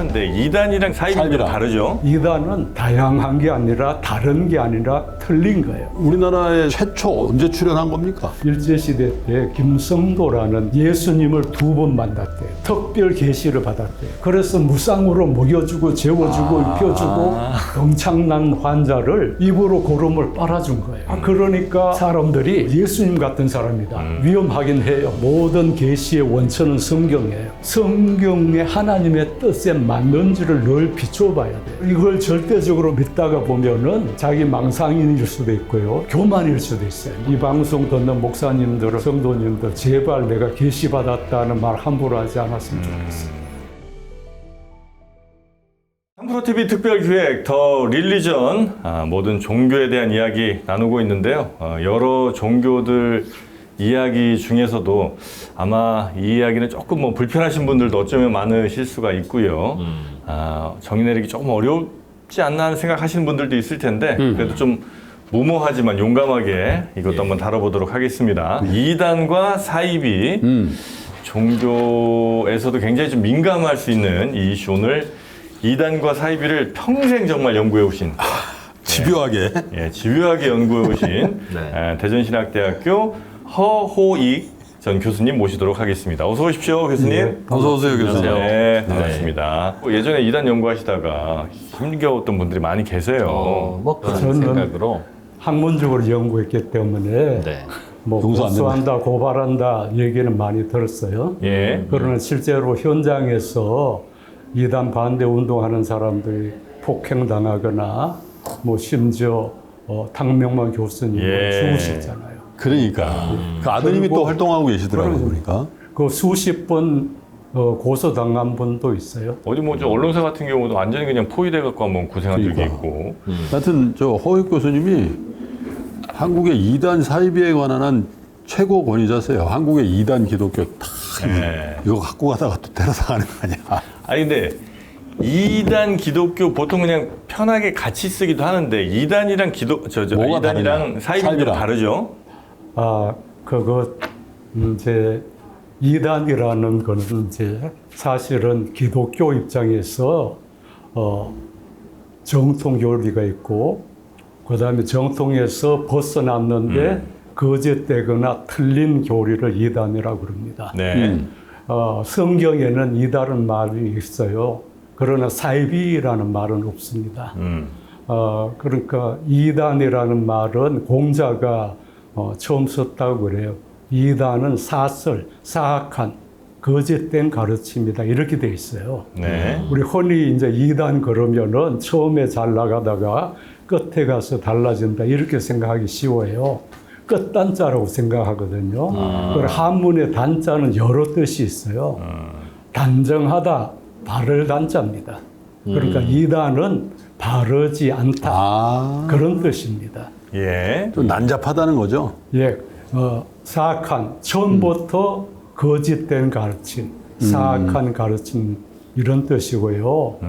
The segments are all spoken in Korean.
하는데 이단이랑 사이비는 좀 다르죠? 이단은 다양한 게 아니라 다른 게 아니라 틀린 거예요. 우리나라에 최초 언제 출연한 겁니까? 일제시대 때 김성도라는 예수님을 2번 만났대요. 특별 계시를 받았대요. 그래서 무상으로 먹여주고 재워주고 입혀주고 병창난 환자를 입으로 고름을 빨아준 거예요. 그러니까 사람들이 예수님 같은 사람이다. 위험하긴 해요. 모든 계시의 원천은 성경이에요. 성경의 하나님의 뜻에 맞는지를 늘 비춰봐야 돼요. 이걸 절대적으로 믿다가 보면은 자기 망상인일 수도 있고요. 교만일 수도 있어요. 이 방송 듣는 목사님들, 성도님들 제발 내가 계시받았다는 말 함부로 하지 않았으면 좋겠어요. 삼프로TV 특별기획 더 릴리전, 모든 종교에 대한 이야기 나누고 있는데요. 여러 종교들 이야기 중에서도 아마 이 이야기는 조금 뭐 불편하신 분들도 어쩌면 많으실 수가 있고요. 정의 내리기 조금 어렵지 않나 하는 생각하시는 분들도 있을 텐데 그래도 좀 무모하지만 용감하게 이것도 한번 다뤄보도록 하겠습니다. 이단과 사이비, 종교에서도 굉장히 좀 민감할 수 있는 이 이슈, 오늘 이단과 사이비를 평생 정말 연구해 오신 집요하게. 집요하게 연구해 오신 대전신학대학교 허호익 전 교수님 모시도록 하겠습니다. 어서 오십시오, 교수님. 네, 어서 오세요, 교수님. 네, 반갑습니다. 예전에 이단 연구하시다가 힘겨웠던 분들이 많이 계세요. 뭐 그런 저는 생각으로. 학문적으로 연구했기 때문에 네. 뭐 용서 안 고소한다, 고발한다 얘기는 많이 들었어요. 예. 그러나 실제로 현장에서 이단 반대 운동하는 사람들이 폭행당하거나 뭐 심지어 탕명만 교수님을 죽으셨잖아요. 그러니까. 그 아드님이 그리고 또 활동하고 계시더라고요, 그러죠. 보니까. 그 수십 번 고소당한 분도 있어요. 어디 뭐 저 언론사 같은 경우도 완전히 그냥 포위돼 갖고 한번 고생한 적이 그러니까. 있고. 하여튼 저 허익 교수님이 한국의 이단 사이비에 관한 한 최고 권위자세요. 한국의 이단 기독교 다 이거 갖고 가다가 또 데려다가는 거 아니야. 아니 근데 이단 기독교 보통 그냥 편하게 같이 쓰기도 하는데 이단이랑 뭐가 이단이랑 다르냐? 사이비는 사이비랑. 다르죠? 그거 이제 이단이라는 거는 이제 사실은 기독교 입장에서 정통 교리가 있고 그다음에 정통에서 벗어났는데 거짓되거나 틀린 교리를 이단이라고 그럽니다. 네. 성경에는 이단은 말이 있어요. 그러나 사이비라는 말은 없습니다. 그러니까 이단이라는 말은 공자가 처음 썼다고 그래요. 이단은 사설, 사악한, 거짓된 가르침이다. 이렇게 돼 있어요. 네. 우리 흔히 이제 이단 그러면은 처음에 잘 나가다가 끝에 가서 달라진다. 이렇게 생각하기 쉬워요. 끝단자라고 생각하거든요. 그리고 한문의 단자는 여러 뜻이 있어요. 단정하다, 바를 단자입니다. 그러니까 이단은 바르지 않다. 그런 뜻입니다. 예. 좀 난잡하다는 거죠. 예, 사악한, 처음부터 거짓된 가르침, 사악한 가르침, 이런 뜻이고요.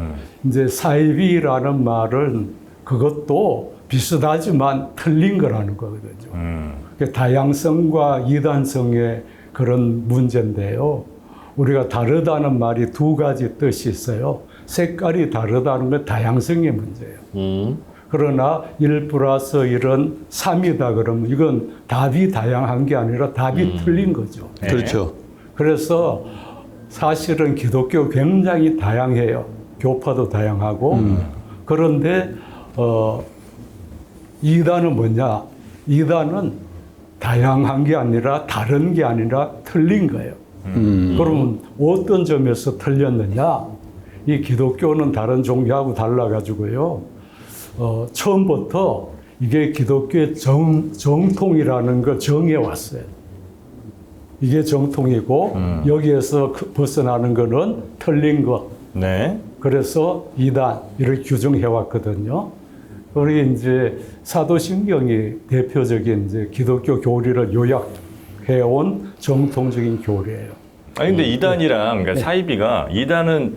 이제 사이비라는 말은 그것도 비슷하지만 틀린 거라는 거거든요. 다양성과 이단성의 그런 문제인데요. 우리가 다르다는 말이 두 가지 뜻이 있어요. 색깔이 다르다는 건 다양성의 문제예요. 그러나 1 플러스 1은 3이다 그러면 이건 답이 다양한 게 아니라 답이 틀린 거죠. 네. 그렇죠. 그래서 사실은 기독교 굉장히 다양해요. 교파도 다양하고. 그런데 이단은 뭐냐? 이단은 다양한 게 아니라 다른 게 아니라 틀린 거예요. 그러면 어떤 점에서 틀렸느냐? 이 기독교는 다른 종교하고 달라가지고요. 처음부터 이게 기독교의 정통이라는 걸 정해왔어요. 이게 정통이고 여기에서 벗어나는 거는 틀린 것. 네. 그래서 이단 이렇게 규정해왔거든요. 우리 이제 사도신경이 대표적인 이제 기독교 교리를 요약해온 정통적인 교리예요. 아니 근데 이단이랑 그러니까 사이비가 이단은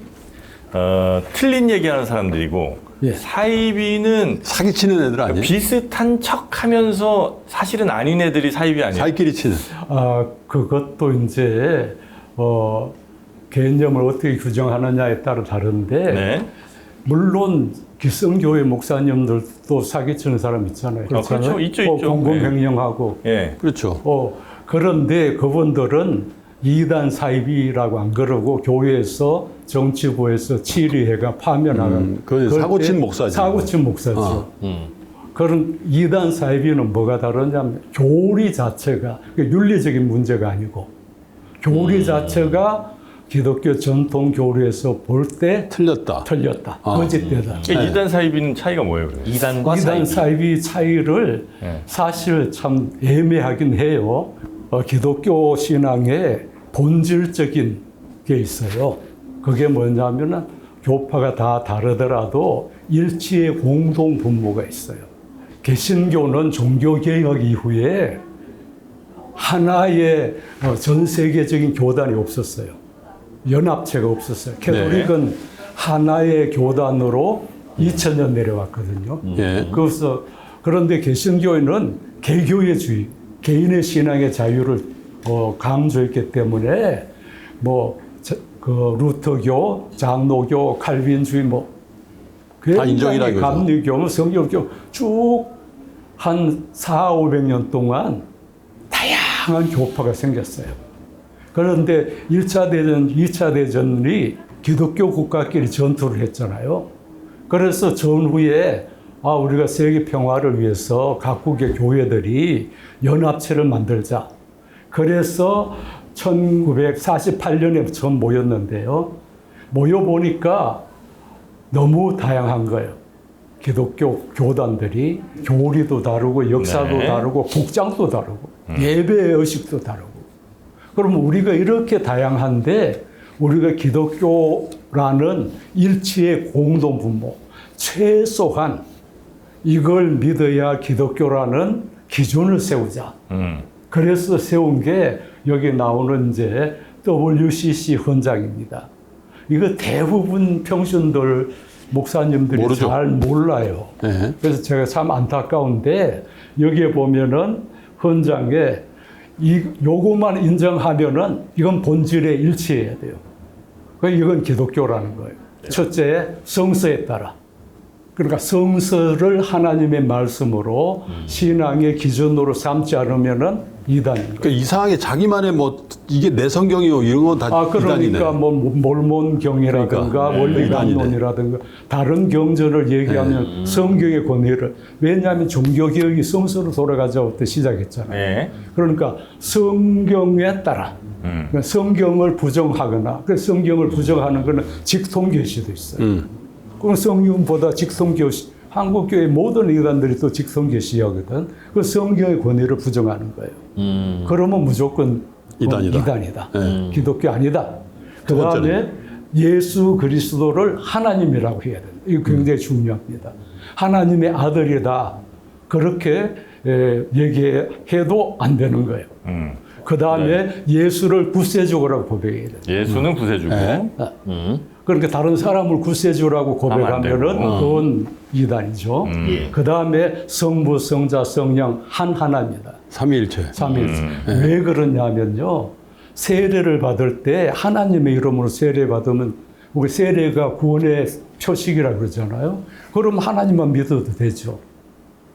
틀린 얘기하는 사람들이고 예. 사이비는 사기치는 애들 아니에요? 비슷한 척하면서 사실은 아닌 애들이 사이비 아니에요? 사이끼리 치는. 그것도 이제 개념을 어떻게 규정하느냐에 따라 다른데 네. 물론 기성교회 목사님들도 사기치는 사람 있잖아요. 그렇죠. 있죠. 공공횡령하고. 예. 그렇죠. 그런데 그분들은 이단 사이비라고 안 그러고 교회에서 정치부에서 치리회가 파면하고 그건 사고친 목사죠. 사고친 목사죠. 그런 이단 사이비는 뭐가 다르냐면 교리 자체가 윤리적인 문제가 아니고 교리 자체가 기독교 전통 교리에서 볼 때 틀렸다. 거짓되다. 이단 사이비는 차이가 뭐예요? 그러면? 이단과 이단 사이비. 사이비 차이를 네. 사실 참 애매하긴 해요. 기독교 신앙의 본질적인 게 있어요. 그게 뭐냐면은 교파가 다 다르더라도 일치의 공동 분모가 있어요. 개신교는 종교개혁 이후에 하나의 전 세계적인 교단이 없었어요. 연합체가 없었어요. 캐톨릭은 하나의 교단으로 2000년 내려왔거든요. 예. 그런데 개신교회는 개교회주의, 개인의 신앙의 자유를 강조했기 때문에 그 루터교, 장로교, 칼빈주의 다 인정이라 이거죠. 감리교, 성경교 쭉 한 400~500년 동안 다양한 교파가 생겼어요. 그런데 1차 대전, 2차 대전이 기독교 국가끼리 전투를 했잖아요. 그래서 전후에 우리가 세계 평화를 위해서 각국의 교회들이 연합체를 만들자. 그래서 1948년에 처음 모였는데요. 모여보니까 너무 다양한 거예요. 기독교 교단들이 교리도 다르고 역사도 네. 다르고 복장도 다르고 예배 의식도 다르고. 그럼 우리가 이렇게 다양한데 우리가 기독교라는 일치의 공동 분모, 최소한 이걸 믿어야 기독교라는 기준을 세우자. 그래서 세운 게 여기 나오는 이제 WCC 헌장입니다. 이거 대부분 평신들 목사님들이 모르죠. 잘 몰라요. 네. 그래서 제가 참 안타까운데 여기에 보면은 헌장에 요거만 인정하면은 이건 본질에 일치해야 돼요. 이건 기독교라는 거예요. 첫째, 성서에 따라. 그러니까 성서를 하나님의 말씀으로 신앙의 기준으로 삼지 않으면은 이단인 거예요. 그러니까 이상하게 자기만의 이게 내 성경이요 이런 건 다 이단이네. 그러니까 몰몬경이라든가 그러니까. 원리반론이라든가 다른 경전을 얘기하면 성경의 권위를, 왜냐하면 종교개혁이 성서로 돌아가자부터 시작했잖아요. 네. 그러니까 성경에 따라 그러니까 성경을 부정하거나 그 성경을 부정하는 것은 직통계시도 있어요. 그럼 성경보다 직통계시, 한국교회 모든 이단들이 또 직통계시하거든. 그 성경의 권위를 부정하는 거예요. 그러면 무조건 이단이다. 네. 기독교 아니다. 두 그 번째는? 다음에 예수 그리스도를 하나님이라고 해야 된다. 이거 굉장히 중요합니다. 하나님의 아들이다. 그렇게 얘기해도 안 되는 거예요. 그 다음에 예수를 구세주라고 고백해야 된다. 예수는 구세주고. 네. 그러니까 다른 사람을 구세주라고 고백하면은 그건 이단이죠. 그 다음에 성부, 성자, 성령 한 하나입니다. 삼위일체. 삼위일체. 왜 그러냐면요. 세례를 받을 때 하나님의 이름으로 세례 받으면 우리 세례가 구원의 표식이라고 그러잖아요. 그럼 하나님만 믿어도 되죠.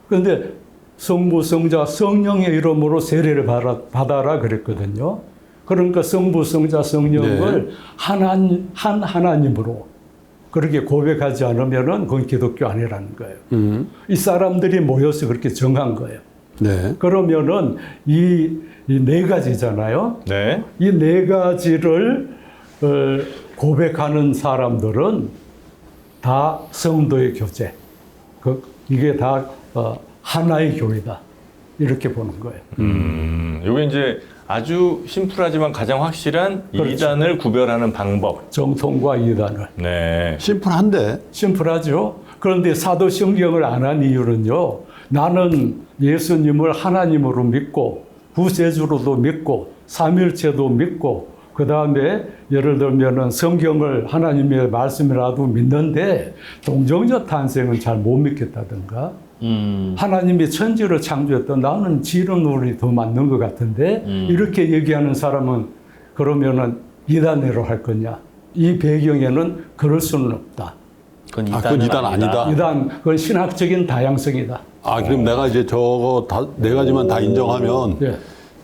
그런데 성부, 성자, 성령의 이름으로 세례를 받아라 그랬거든요. 그러니까 성부, 성자, 성령을 한 하나님으로 그렇게 고백하지 않으면은 그건 기독교 아니라는 거예요. 이 사람들이 모여서 그렇게 정한 거예요. 네. 그러면은 이 네 가지잖아요. 네. 이 네 가지를 고백하는 사람들은 다 성도의 교제. 이게 다 하나의 교회다. 이렇게 보는 거예요. 요게 이제 아주 심플하지만 가장 확실한 그렇죠. 이단을 구별하는 방법. 정통과 이단을. 네. 심플한데. 심플하죠. 그런데 사도신경을 안 한 이유는요. 나는 예수님을 하나님으로 믿고 구세주로도 믿고 삼일체도 믿고 그 다음에 예를 들면은 성경을 하나님의 말씀이라도 믿는데 동정적 탄생은 잘 못 믿겠다든가 하나님이 천지를 창조했던 나는 지름놀이 더 맞는 것 같은데 이렇게 얘기하는 사람은 그러면은 이단으로 할 거냐? 이 배경에는 그럴 수는 없다. 그건 그건 이단 아니다. 이단, 그건 신학적인 다양성이다. 그럼 내가 이제 저거 네 가지만 다 인정하면 예.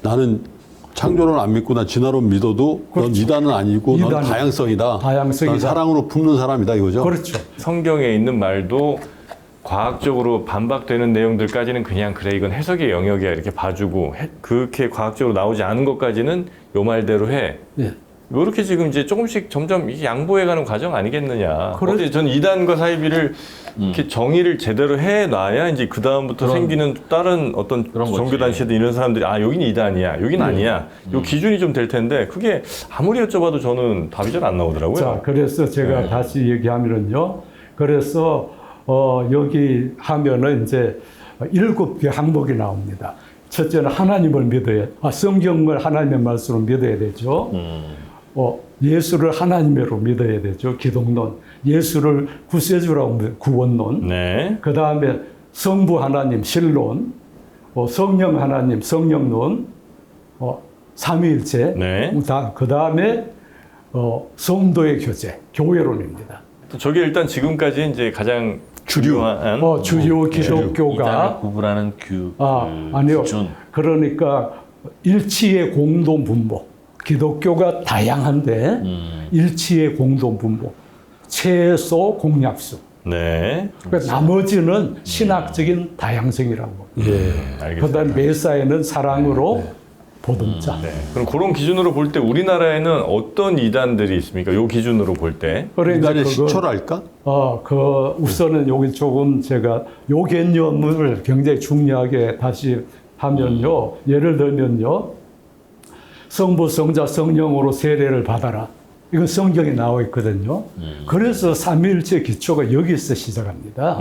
나는 창조론 안 믿고 난 진화론 믿어도 넌 이단은 아니고 넌 이단은 다양성이다. 다양성이다. 난 사랑으로 품는 사람이다 이거죠. 그렇죠. 성경에 있는 말도 과학적으로 반박되는 내용들까지는 그냥 그래 이건 해석의 영역이야 이렇게 봐주고 그렇게 과학적으로 나오지 않은 것까지는 요 말대로 해. 예. 이렇게 지금 이제 조금씩 점점 이게 양보해가는 과정 아니겠느냐. 그렇- 어제 전 이단과 사이비를 이렇게 정의를 제대로 해놔야 이제 그 다음부터 생기는 다른 어떤 그런 거지. 종교 단체들 이런 사람들이 여긴 이단이야, 여긴 아니야. 요 기준이 좀 될 텐데 그게 아무리 여쭤봐도 저는 답이 잘 안 나오더라고요. 자, 그래서 제가 네. 다시 얘기하면요. 그래서 여기 하면은 이제 7개 항목이 나옵니다. 첫째는 하나님을 믿어야, 성경을 하나님의 말씀으로 믿어야 되죠. 예수를 하나님으로 믿어야 되죠. 기독론. 예수를 구세주라고 믿어요. 구원론. 네. 그 다음에 성부 하나님, 신론. 성령 하나님, 성령론. 삼위일체. 네. 그 다음에 성도의 교제, 교회론입니다. 저게 일단 지금까지 이제 가장 중요한 주요 이단을 기독교가 구분하는 아니요. 기준. 그러니까 일치의 공동 분목. 기독교가 다양한데 일치의 공동 분목. 최소 공약수. 네. 그러니까 나머지는 신학적인 다양성이라고. 알겠습니다. 그다음 매사에는 사랑으로 보듬자. 네. 그럼 그런 기준으로 볼 때 우리나라에는 어떤 이단들이 있습니까? 요 기준으로 볼 때. 그러니까 인간의 그거- 시초랄까? 우선은 여기 조금 제가 요 개념을 굉장히 중요하게 다시 하면요. 예를 들면요. 성부, 성자, 성령으로 세례를 받아라. 이건 성경에 나와 있거든요. 그래서 삼위일체 기초가 여기서 시작합니다.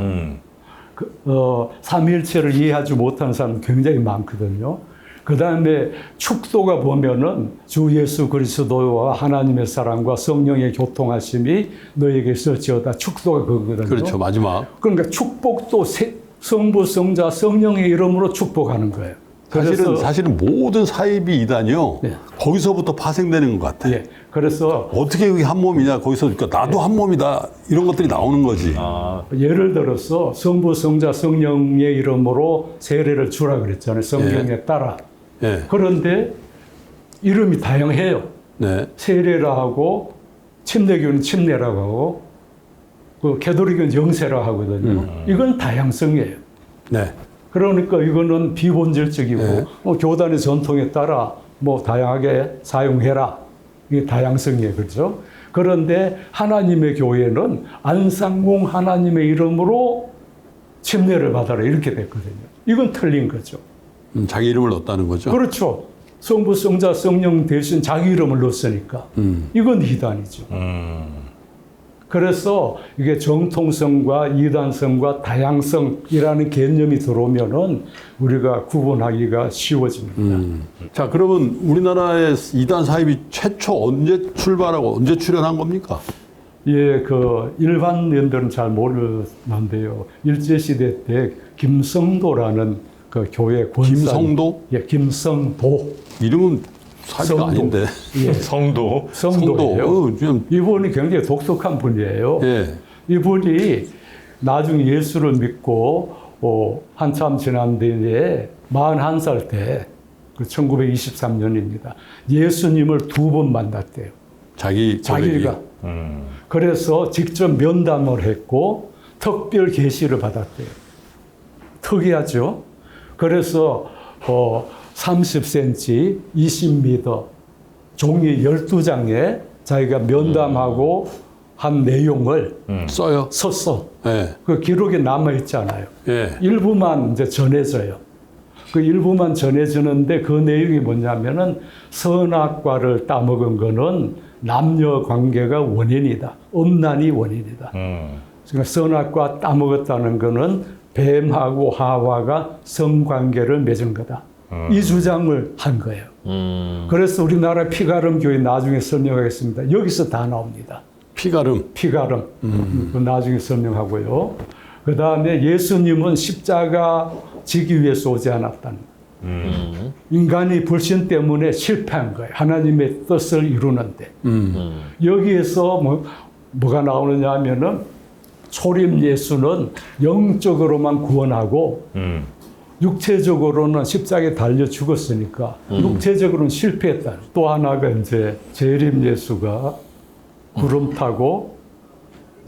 삼위일체를 이해하지 못하는 사람 굉장히 많거든요. 그 다음에 축도가 보면은 주 예수 그리스도와 하나님의 사랑과 성령의 교통하심이 너에게 있을지어다. 축도가 그거거든요. 그렇죠. 마지막. 그러니까 축복도 성부, 성자, 성령의 이름으로 축복하는 거예요. 사실은 모든 사이비 이단이요. 네. 거기서부터 파생되는 것 같아. 예. 그래서 어떻게 여기 한 몸이냐? 거기서 그러니까 나도 한 몸이다. 이런 것들이 나오는 거지. 예를 들어서 성부, 성자, 성령의 이름으로 세례를 주라 그랬잖아요. 성경에 따라. 예. 그런데 이름이 다양해요. 네. 세례라 하고 침례교는 침례라고 하고 그 개도릭은 영세라 하거든요. 이건 다양성이에요. 네. 그러니까 이거는 비본질적이고 네. 교단의 전통에 따라 다양하게 사용해라. 이게 다양성이에요. 그렇죠? 그런데 하나님의 교회는 안상공 하나님의 이름으로 침례를 받아라. 이렇게 됐거든요. 이건 틀린 거죠. 자기 이름을 넣었다는 거죠. 그렇죠. 성부, 성자, 성령 대신 자기 이름을 넣었으니까. 이건 이단이죠. 그래서 이게 정통성과 이단성과 다양성이라는 개념이 들어오면은 우리가 구분하기가 쉬워집니다. 자, 그러면 우리나라의 이단 사입이 최초 언제 출발하고 언제 출현한 겁니까? 예, 일반인들은 잘 모르는데요. 일제시대 때 김성도라는 그 교회 권사. 김성도? 예, 김성도. 이름은 사입가 성도. 아닌데. 예, 성도. 성도예요. 좀, 이분이 굉장히 독특한 분이에요. 예. 이분이 나중에 예수를 믿고 한참 지난 뒤에 41살 때, 1923년입니다. 예수님을 2번 만났대요. 자기가. 그래서 직접 면담을 했고 특별 계시를 받았대요. 특이하죠? 그래서 30cm, 20m, 종이 12장에 자기가 면담하고 한 내용을 써요. 썼어. 예. 그 기록이 남아있잖아요. 예. 일부만 이제 전해져요. 그 일부만 전해지는데 그 내용이 뭐냐면은 선악과를 따먹은 거는 남녀 관계가 원인이다. 음란이 원인이다. 그러니까 선악과 따먹었다는 거는 뱀하고 하와가 성관계를 맺은 거다. 이 주장을 한 거예요. 그래서 우리나라 피가름 교회 나중에 설명하겠습니다. 여기서 다 나옵니다. 피가름. 피가름. 그 나중에 설명하고요. 그 다음에 예수님은 십자가 지기 위해서 오지 않았다는 거예요. 인간이 불신 때문에 실패한 거예요. 하나님의 뜻을 이루는데. 여기에서 뭐가 나오느냐 하면은 초림 예수는 영적으로만 구원하고 육체적으로는 십자가에 달려 죽었으니까 육체적으로는 실패했다. 또 하나가 이제 재림 예수가 구름 타고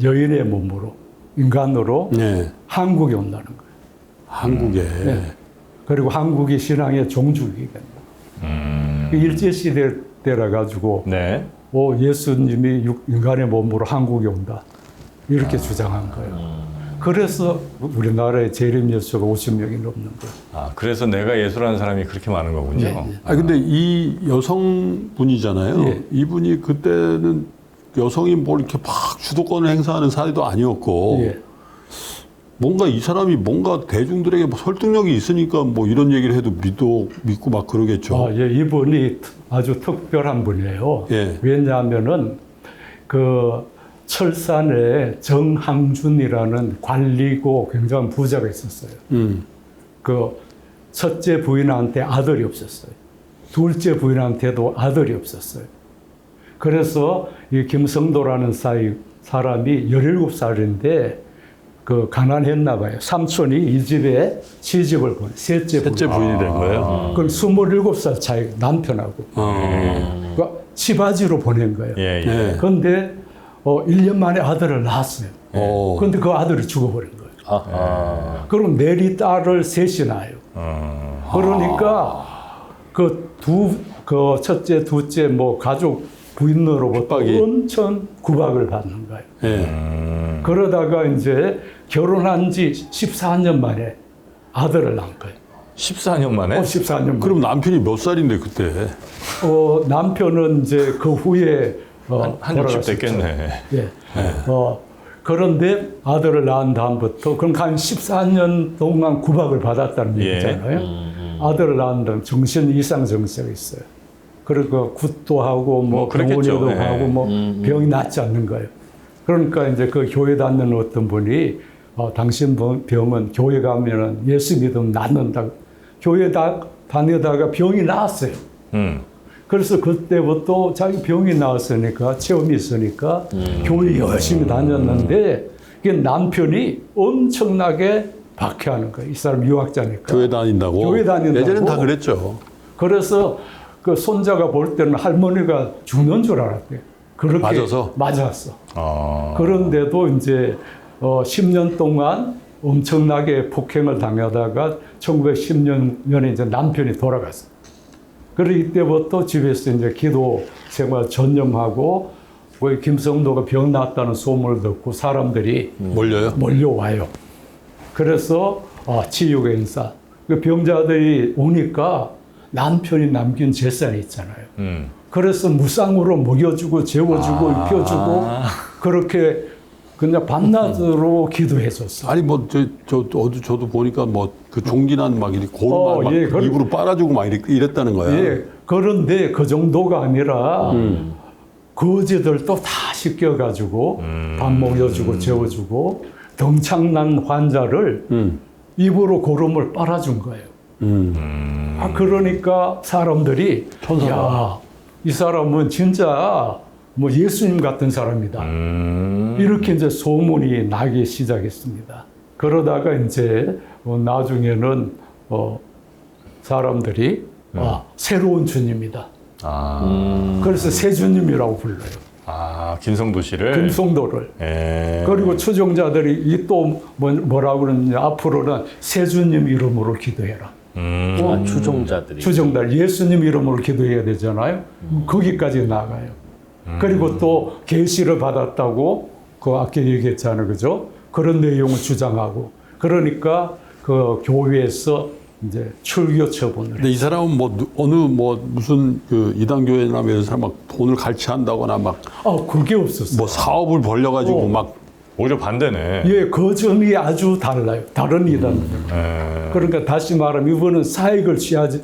여인의 몸으로 인간으로 네. 한국에 온다는 거예요. 한국에. 네. 그리고 한국이 신앙의 종주기가 일제시대 때라 가지고 네. 예수님이 인간의 몸으로 한국에 온다 이렇게 주장한 거예요. 그래서 우리나라에 재림 예수가 50명이 넘는 거예요. 아, 그래서 내가 예수라는 사람이 그렇게 많은 거군요. 네, 네. 아 근데 이 여성분이잖아요. 예. 이분이 그때는 여성이 뭘 이렇게 막 주도권을 행사하는 사회도 아니었고 예. 뭔가 이 사람이 뭔가 대중들에게 뭐 설득력이 있으니까 뭐 이런 얘기를 해도 믿고 막 그러겠죠. 예, 이분이 아주 특별한 분이에요. 예. 왜냐하면은 그 철산에 정항준이라는 관리고 굉장한 부자가 있었어요. 그 첫째 부인한테 아들이 없었어요. 둘째 부인한테도 아들이 없었어요. 그래서 이 김성도라는 사람이 17살인데 그 가난했나 봐요. 삼촌이 이 집에 시집을 보내. 셋째 부인이 된 거예요. 그럼 27살 차이 남편하고. 그 치바지로 보낸 거예요. 예, 예. 예. 그런데 1년 만에 아들을 낳았어요. 어. 그런데 그 아들이 죽어버린 거예요. 아하. 그럼 내리 딸을 셋이 낳아요. 그러니까 그 첫째, 둘째 뭐 가족 부인으로부터 핍박이. 엄청 구박을 받는 거예요. 예. 그러다가 이제 결혼한 지 14년 만에 아들을 낳은 거예요. 14년 만에? 14년 만에. 그럼 남편이 몇 살인데 그때? 남편은 이제 그 후에 한 60 돌아가셨죠. 됐겠네. 예. 그런데 아들을 낳은 다음부터 그럼 한 14년 동안 구박을 받았다는 예. 얘기잖아요. 아들을 낳은 다음 정신 이상 증세가 있어요. 그리고 굿도 하고 뭐 그랬겠죠. 병원에도 예. 가고 뭐 병이 낫지 않는 거예요. 그러니까 이제 그 교회 다니는 어떤 분이 당신 병은 교회 가면은 예수 믿으면 낫는다. 교회 다니다가 병이 나았어요. 그래서 그때부터 자기 병이 나왔으니까 체험이 있으니까 교회 열심히 다녔는데 이게 남편이 엄청나게 박해하는 거예요. 이 사람 유학자니까. 교회 다닌다고? 교회 다닌다고. 예전엔 다 그랬죠. 그래서 그 손자가 볼 때는 할머니가 죽는 줄 알았대요. 그렇게 맞아서? 맞았어. 그런데도 이제 10년 동안 엄청나게 폭행을 당하다가 1910년에 이제 남편이 돌아갔어요. 그래서 이때부터 집에서 이제 기도 생활 전념하고 거기 김성도가 병 났다는 소문을 듣고 사람들이 몰려요? 몰려와요. 그래서 치유의 인사. 그 병자들이 오니까 남편이 남긴 재산이 있잖아요. 그래서 무상으로 먹여주고 재워주고 입혀주고 그렇게 그냥 밤낮으로 기도했었어. 아니 뭐 저도 보니까 뭐 그 종기난 막 이렇게 고름 막 예, 입으로 빨아주고 막 이랬다는 거야. 예. 그런데 그 정도가 아니라 거지들도 다 씻겨가지고 밥 먹여주고 재워주고 덩창난 환자를 입으로 고름을 빨아준 거예요. 그러니까 사람들이 야, 이 사람은 진짜 뭐 예수님 같은 사람이다. 이렇게 이제 소문이 나기 시작했습니다. 그러다가 이제 나중에는 사람들이 새로운 주님이다. 그래서 새 주님이라고 불러요. 김성도 씨를. 김성도를. 예. 그리고 추종자들이 이 또 뭐라고 그러느냐 앞으로는 새 주님 이름으로 기도해라. 추종자들이. 추종자 예수님 이름으로 기도해야 되잖아요. 거기까지 나가요. 그리고 또 계시를 받았다고 그 아까 얘기했잖아요, 그죠? 그런 내용을 주장하고 그러니까 그 교회에서 이제 출교 처분을. 근데 이 사람은 뭐 무슨 그 이단 교회나 이런 사람 막 돈을 갈취한다거나 막 그게 없었어요. 뭐 사업을 벌려가지고 막 오히려 반대네. 예, 그 점이 아주 달라요. 다른 이단들. 그러니까 다시 말하면 이번은 사익을 취하지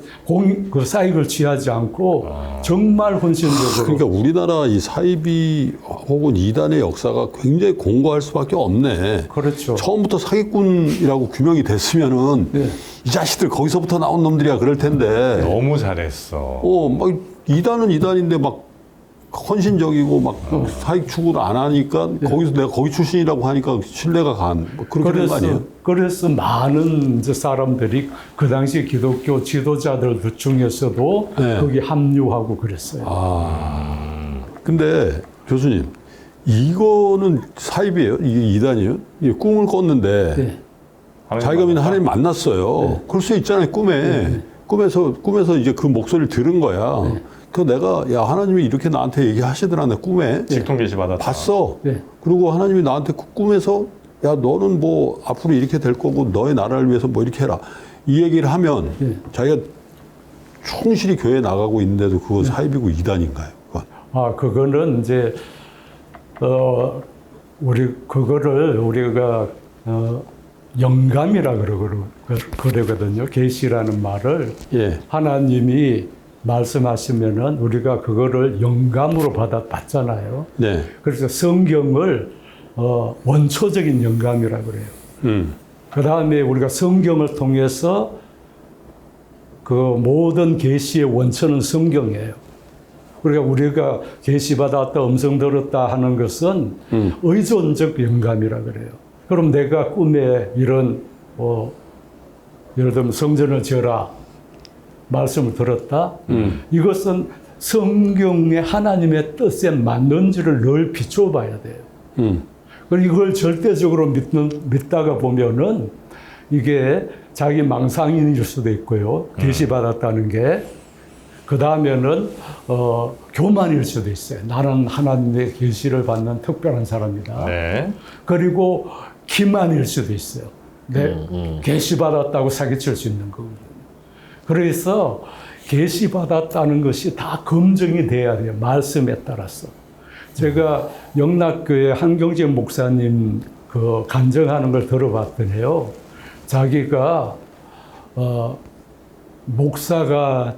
않고 정말 헌신적으로. 그러니까 우리나라 이 사이비 혹은 이단의 역사가 굉장히 공고할 수밖에 없네. 그렇죠. 처음부터 사기꾼이라고 규명이 됐으면은 네. 이 자식들 거기서부터 나온 놈들이야 그럴 텐데. 너무 잘했어. 막 이단은 이단인데 막 헌신적이고 막 사익 추구를 안 하니까 거기서 내가 거기 출신이라고 하니까 신뢰가 간 뭐 그렇게 된 거 아니에요? 그래서 많은 이제 사람들이 그 당시 기독교 지도자들 중에서도 네. 거기 합류하고 그랬어요. 근데 교수님 이거는 사입이에요? 이게 이단이에요? 이게 꿈을 꿨는데 네. 자기가 믿는 하나님 만났어요. 그럴 수 있잖아요. 꿈에서 이제 그 목소리를 들은 거야. 그 내가 야 하나님이 이렇게 나한테 얘기하시더라 내 꿈에 직통 계시 받았다. 봤어. 네. 그리고 하나님이 나한테 그 꿈에서 야 너는 뭐 앞으로 이렇게 될 거고 너의 나라를 위해서 뭐 이렇게 해라 이 얘기를 하면 네. 자기가 충실히 교회에 나가고 있는데도 그거 사입이고 이단인가요? 그건? 그거는 이제 그거를 우리가 영감이라 그러거든요. 계시라는 말을 예. 하나님이 말씀하시면은 우리가 그거를 영감으로 받잖아요. 네. 그래서 성경을 원초적인 영감이라 그래요. 그 다음에 우리가 성경을 통해서 그 모든 계시의 원천은 성경이에요. 그러니까 우리가 계시 받았다, 음성 들었다 하는 것은 의존적 영감이라 그래요. 그럼 내가 꿈에 이런 예를 들면 성전을 지어라 말씀을 들었다. 이것은 성경의 하나님의 뜻에 맞는지를 늘 비춰 봐야 돼요. 그리고 이걸 절대적으로 믿다가 보면은 이게 자기 망상인일 수도 있고요. 계시받았다는 게. 그 다음에는 교만일 수도 있어요. 나는 하나님의 계시를 받는 특별한 사람이다. 네. 그리고 기만일 수도 있어요. 계시받았다고 사기칠 수 있는 거거든요. 그래서 계시받았다는 것이 다 검증이 돼야 돼요. 말씀에 따라서. 제가 영락교회 한경재 목사님 그 간증하는 걸 들어봤더니요. 자기가 목사가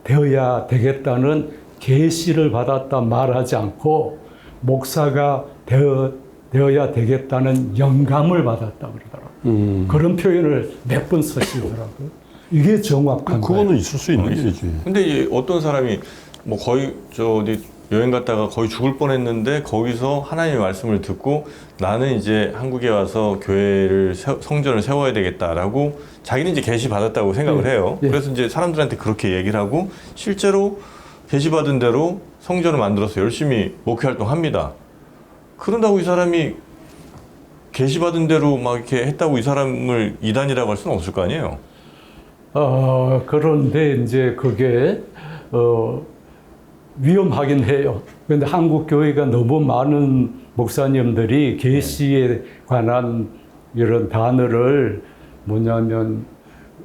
되어야 되겠다는 계시를 받았다 말하지 않고 목사가 되어야 되겠다는 영감을 받았다 그러더라고요. 그런 표현을 몇 번 쓰시더라고요. 이게 정확한 거예요. 그거는 있을 수 있는 일이지. 근데 이 어떤 사람이 뭐 거의 어디 여행 갔다가 거의 죽을 뻔했는데 거기서 하나님의 말씀을 듣고 나는 이제 한국에 와서 교회를 성전을 세워야 되겠다라고 자기는 이제 계시 받았다고 생각을 해요. 그래서 이제 사람들한테 그렇게 얘기를 하고 실제로 계시 받은 대로 성전을 만들어서 열심히 목회 활동합니다. 그런다고 이 사람이 계시 받은 대로 막 이렇게 했다고 이 사람을 이단이라고 할 수는 없을 거 아니에요. 그런데 이제 그게 위험하긴 해요. 그런데 한국 교회가 너무 많은 목사님들이 계시에 관한 이런 단어를 뭐냐면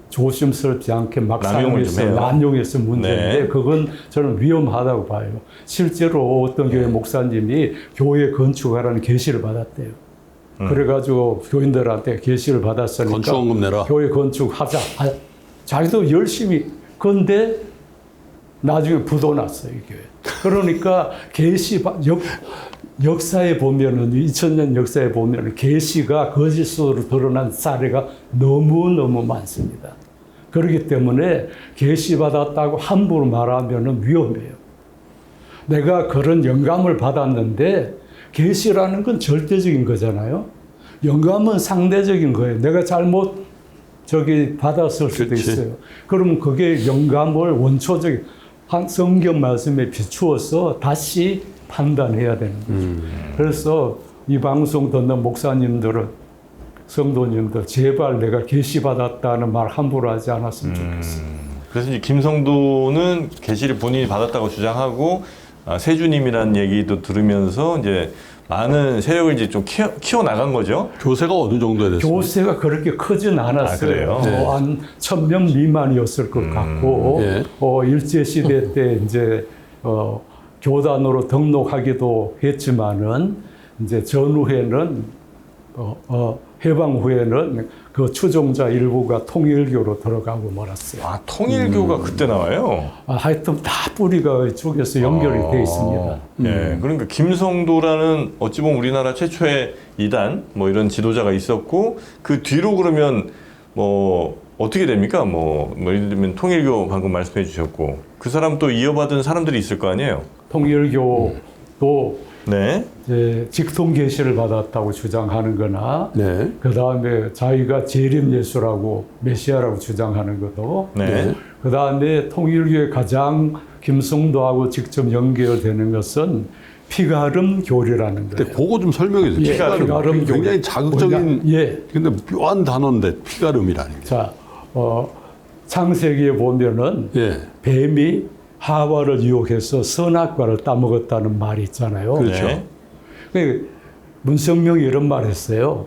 조심스럽지 않게 막 사용해서 난용해서 문제인데 네. 그건 저는 위험하다고 봐요. 실제로 어떤 교회 목사님이 교회 건축하라는 계시를 받았대요. 그래가지고 교인들한테 계시를 받았으니까 건축원금 내라. 교회 건축하자. 자기도 열심히. 근데 나중에 부도 났어요, 이게. 그러니까 계시 역사에 보면은 2000년 역사에 보면은 계시가 거짓으로 드러난 사례가 너무너무 많습니다. 그렇기 때문에 계시 받았다고 함부로 말하면은 위험해요. 내가 그런 영감을 받았는데 계시라는 건 절대적인 거잖아요. 영감은 상대적인 거예요. 내가 잘못 받았을 수도 있어요. 그럼 그게 영감을 원초적인 성경 말씀에 비추어서 다시 판단해야 되는 거죠. 그래서 이 방송 듣는 목사님들은 성도님들 제발 내가 계시 받았다는 말 함부로 하지 않았으면 좋겠어요. 그래서 이제 김성도는 계시를 본인이 받았다고 주장하고 세주님이라는 얘기도 들으면서 이제 많은 세력을 이제 좀 키워 나간 거죠. 교세가 어느 정도에 됐어요? 교세가 그렇게 크진 않았어요. 그래요? 네. 한 1000명 미만이었을 것 같고, 예. 일제시대 때 이제, 교단으로 등록하기도 했지만은, 이제 전후에는 해방 후에는 그 추종자 일부가 통일교로 들어가고 말았어요. 아, 통일교가 그때 나와요? 하여튼 다 뿌리가 이쪽에서 연결이 돼 있습니다. 예, 그러니까 김성도라는 어찌 보면 우리나라 최초의 이단 뭐 이런 지도자가 있었고 그 뒤로 그러면 뭐 어떻게 됩니까? 뭐 예를 들면 통일교 방금 말씀해 주셨고 그 사람 또 이어받은 사람들이 있을 거 아니에요? 통일교도 네. 이제 직통 계시를 받았다고 주장하는 거나 네. 그 다음에 자기가 재림 예수라고 메시아라고 주장하는 것도 네. 그 다음에 통일교의 가장 김성도하고 직접 연결되는 것은 피가름 교리라는 근데 거예요. 그거 좀 설명해 주세요. 예, 피가름. 피가름 굉장히 교리. 자극적인. 예. 근데 묘한 단어인데 피가름이라는 게. 자, 창세기에 보면은 예. 뱀이 하와를 유혹해서 선악과를 따먹었다는 말이 있잖아요. 그렇죠. 네. 그 문성명이 이런 말을 했어요.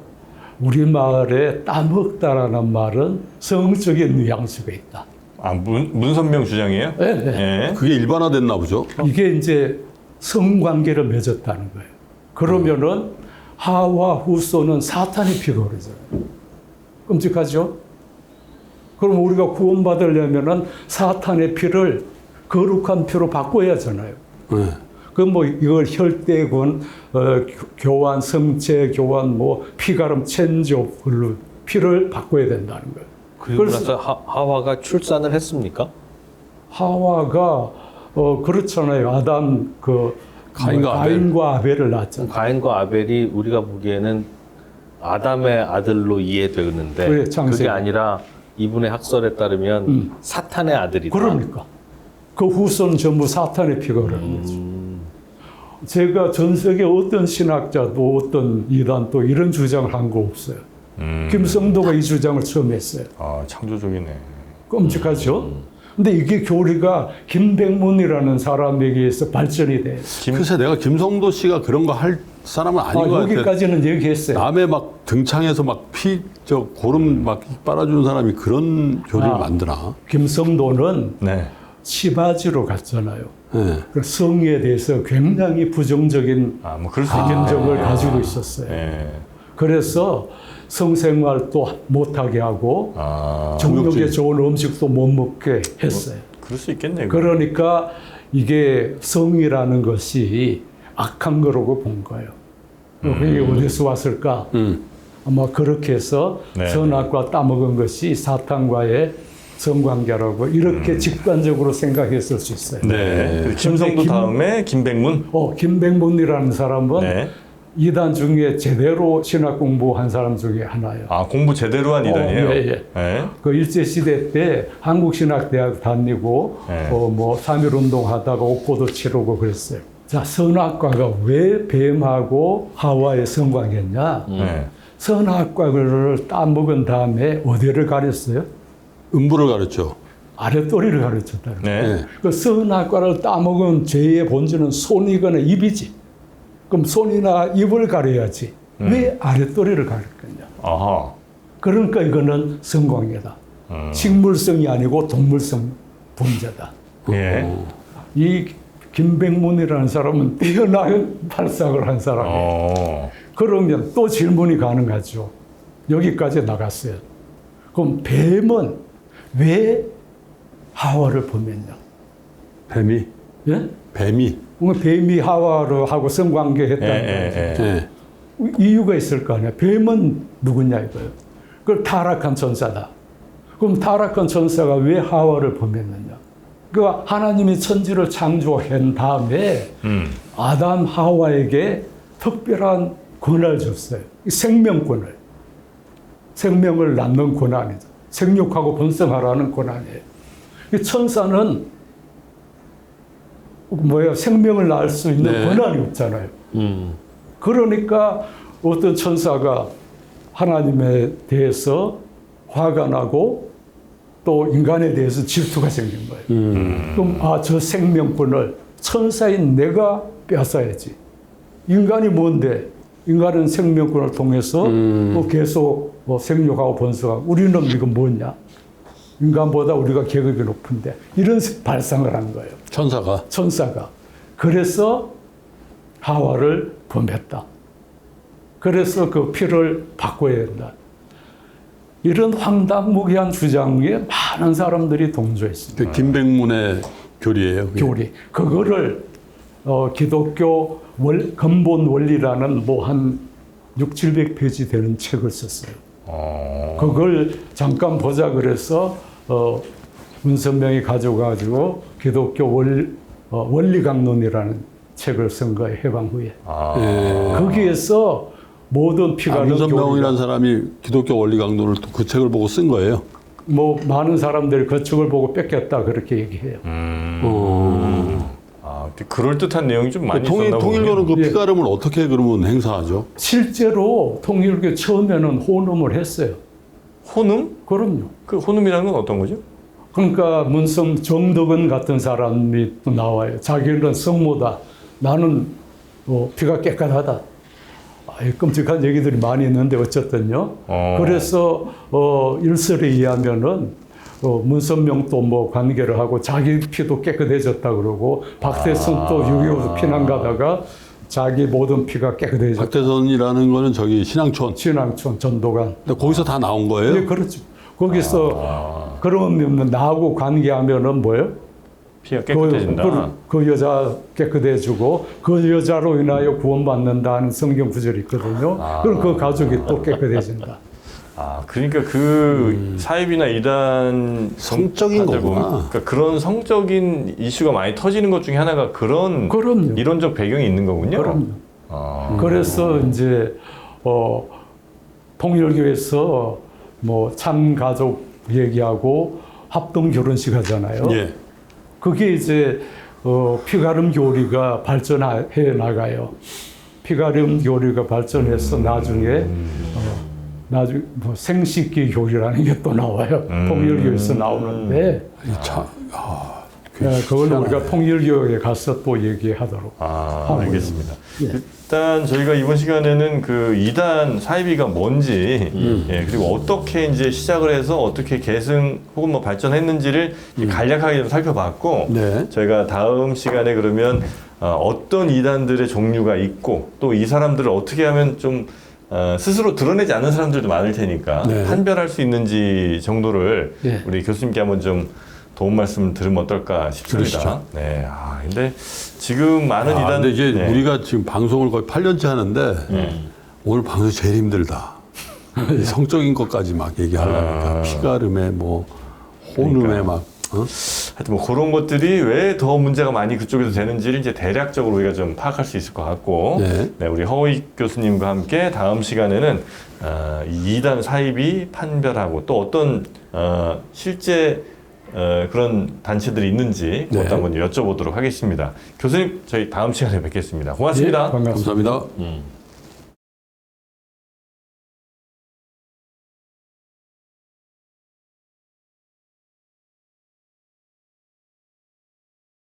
우리말에 따먹다라는 말은 성적인 뉘앙스가 있다. 아, 문선명 주장이에요? 네, 네. 예. 그게 일반화됐나 보죠. 이게 이제 성관계를 맺었다는 거예요. 그러면은 하와 후손은 사탄의 피가 흐르잖아요. 끔찍하죠? 그럼 우리가 구원받으려면은 사탄의 피를 거룩한 피로 바꿔야 하잖아요. 네. 그럼 뭐 이걸 혈대권, 교환, 성체 교환, 뭐 피가름 체인지업 걸로 피를 바꿔야 된다는 거예요. 그리고 그래서 나서 하와가 출산을 했습니까? 하와가 그렇잖아요. 아담 가인과 아벨을 낳았잖아요. 가인과 아벨이 우리가 보기에는 아담의 아들로 이해되는데 그래, 창세기. 그게 아니라 이분의 학설에 따르면 사탄의 아들이다. 그러니까 그 후손 전부 사탄의 피가 흐르는 거죠. 제가 전 세계 어떤 신학자도 어떤 이단도 이런 주장을 한 거 없어요. 김성도가 이 주장을 처음 했어요. 아, 창조적이네. 끔찍하죠? 근데 이게 교리가 김백문이라는 사람에게서 발전이 돼요. 글쎄 내가 김성도 씨가 그런 거 할 사람은 아닌 것 같아요. 여기까지는 얘기했어요. 남의 막 등창에서 막 고름 막 빨아주는 사람이 그런 교리를 만드나? 김성도는 네. 치바지로 갔잖아요. 네. 그 성에 대해서 굉장히 부정적인 아, 뭐 그럴 수 있겠네요. 감정을 가지고 있었어요. 예. 그래서 성생활도 못하게 하고 아, 정력에 정력질. 좋은 음식도 못 먹게 했어요. 그럴 수 있겠네요. 그거. 그러니까 이게 성이라는 것이 악한 거라고 본 거예요. 그게 어디서 왔을까? 아마 그렇게 해서 네. 선악과 따먹은 것이 사탄과의 성관계라고 이렇게 직관적으로 생각했을 수 있어요. 네. 김성도 다음에 김백문. 김백문이라는 사람은 네. 이단 중에 제대로 신학 공부한 사람 중에 하나예요. 아, 공부 제대로 한 이단이에요? 예. 네. 그 일제시대 때 한국신학대학 다니고 네. 뭐 3.1운동 하다가 옥고도 치르고 그랬어요. 자, 선악과가 왜 뱀하고 하와의 성관계냐? 네. 선악과를 따먹은 다음에 어디를 가렸어요? 음부를 가르쳐. 아랫도리를 가르쳤다. 네. 네. 그 선악과를 따먹은 죄의 본질은 손이거나 입이지. 그럼 손이나 입을 가려야지. 왜 아랫도리를 가릴 거냐? 아하. 그러니까 이거는 성광이다. 식물성이 아니고 동물성 분자다. 예. 이 김백문이라는 사람은 뛰어난 발상을 한 사람이에요. 그러면 또 질문이 가능하죠. 여기까지 나갔어요. 그럼 뱀은 왜 하와를 범했냐? 뱀이. 예? 뱀이. 뱀이 하와를 하고 성관계했다는 거죠. 네. 이유가 있을 거 아니야. 뱀은 누구냐 이거예요. 그걸 타락한 천사다. 그럼 타락한 천사가 왜 하와를 범했느냐? 그 하나님이 천지를 창조한 다음에 아담 하와에게 특별한 권한을 줬어요. 생명권을. 생명을 낳는 권한이죠. 생육하고 번성하라는 권한이에요. 이 천사는 생명을 낳을 수 있는 네. 권한이 없잖아요. 그러니까 어떤 천사가 하나님에 대해서 화가 나고 또 인간에 대해서 질투가 생긴 거예요. 그럼 저 생명권을 천사인 내가 뺏어야지. 인간이 뭔데? 인간은 생명권을 통해서 계속 생육하고 번성하고 우리는 이거 뭐냐? 인간보다 우리가 계급이 높은데 이런 발상을 한 거예요. 천사가. 천사가. 그래서 하와를 범했다. 그래서 그 피를 바꿔야 된다. 이런 황당무계한 주장에 많은 사람들이 동조했습니다. 그 김백문의 교리예요. 그게. 교리. 그거를 기독교 근본 원리라는 뭐 한 600~700페이지 되는 책을 썼어요. 그걸 잠깐 보자 그래서 문선명이 가져가지고 기독교 원리강론이라는 책을 쓴 거예요. 해방 후에. 거기에서 모든 피가는 문선명이라는 사람이 기독교 원리 강론을 또 그 책을 보고 쓴 거예요. 뭐 많은 사람들이 그 책을 보고 뺏겼다 그렇게 얘기해요. 그럴 듯한 내용이 좀 많이 있었나 보군요. 통일교는 그 피가름을 어떻게 그러면 행사하죠? 실제로 통일교 처음에는 혼음을 했어요. 혼음? 그럼요. 그 혼음이라는 건 어떤 거죠? 그러니까 문성 정덕은 같은 사람이 또 나와요. 자기는 성모다. 나는 피가 깨끗하다. 끔찍한 얘기들이 많이 있는데 어쨌든요. 그래서 일설에 의하면은 문선명도 뭐 관계를 하고 자기 피도 깨끗해졌다 그러고 박태선도 6.25 피난 가다가 자기 모든 피가 깨끗해졌다. 박태선이라는 거는 저기 신앙촌. 신앙촌 전도관. 근데 거기서 다 나온 거예요? 네, 그렇죠. 거기서 그러면 나하고 관계하면은 뭐예요? 피가 깨끗해진다. 그 여자 깨끗해지고 그 여자로 인하여 구원받는다는 성경 구절이 있거든요. 그럼 그 가족이 또 깨끗해진다. 그러니까 그 사입이나 이단 성적인 다들 거구나. 보면 그러니까 그런 성적인 이슈가 많이 터지는 것 중에 하나가 그런 그럼요. 이론적 배경이 있는 거군요. 그럼요. 그래서 이제 통일교에서 뭐 참가족 얘기하고 합동 결혼식 하잖아요. 예. 그게 이제 피가름 교리가 발전해 나가요. 피가름 교리가 발전해서 나중에 뭐 생식기 교리라는 게 또 나와요. 통일교에서 나오는데 그걸 우리가 통일교에 가서 또 얘기하도록. 알겠습니다. 일단 저희가 이번 시간에는 그 이단 사이비가 뭔지 그리고 어떻게 이제 시작을 해서 어떻게 계승 혹은 뭐 발전했는지를 간략하게 좀 살펴봤고 네. 저희가 다음 시간에 그러면 어떤 이단들의 종류가 있고 또 이 사람들을 어떻게 하면 좀 스스로 드러내지 않는 사람들도 많을 테니까 네. 판별할 수 있는지 정도를 네. 우리 교수님께 한번 좀 도움 말씀을 들으면 어떨까 싶습니다. 그러시죠. 네. 근데 지금 많은 이단 근데 이제 우리가 지금 방송을 거의 8년째 하는데 오늘 방송이 제일 힘들다. 이 성적인 것까지 막 얘기하려니까 피가름에 뭐 혼음에 막 하여튼 뭐 그런 것들이 왜 더 문제가 많이 그쪽에서 되는지를 이제 대략적으로 우리가 좀 파악할 수 있을 것 같고 네. 우리 허익 교수님과 함께 다음 시간에는 이 이단 사입이 판별하고 또 어떤 실제 그런 단체들이 있는지 그것도 한번 여쭤보도록 하겠습니다. 교수님 저희 다음 시간에 뵙겠습니다. 고맙습니다. 예, 반갑습니다. 감사합니다.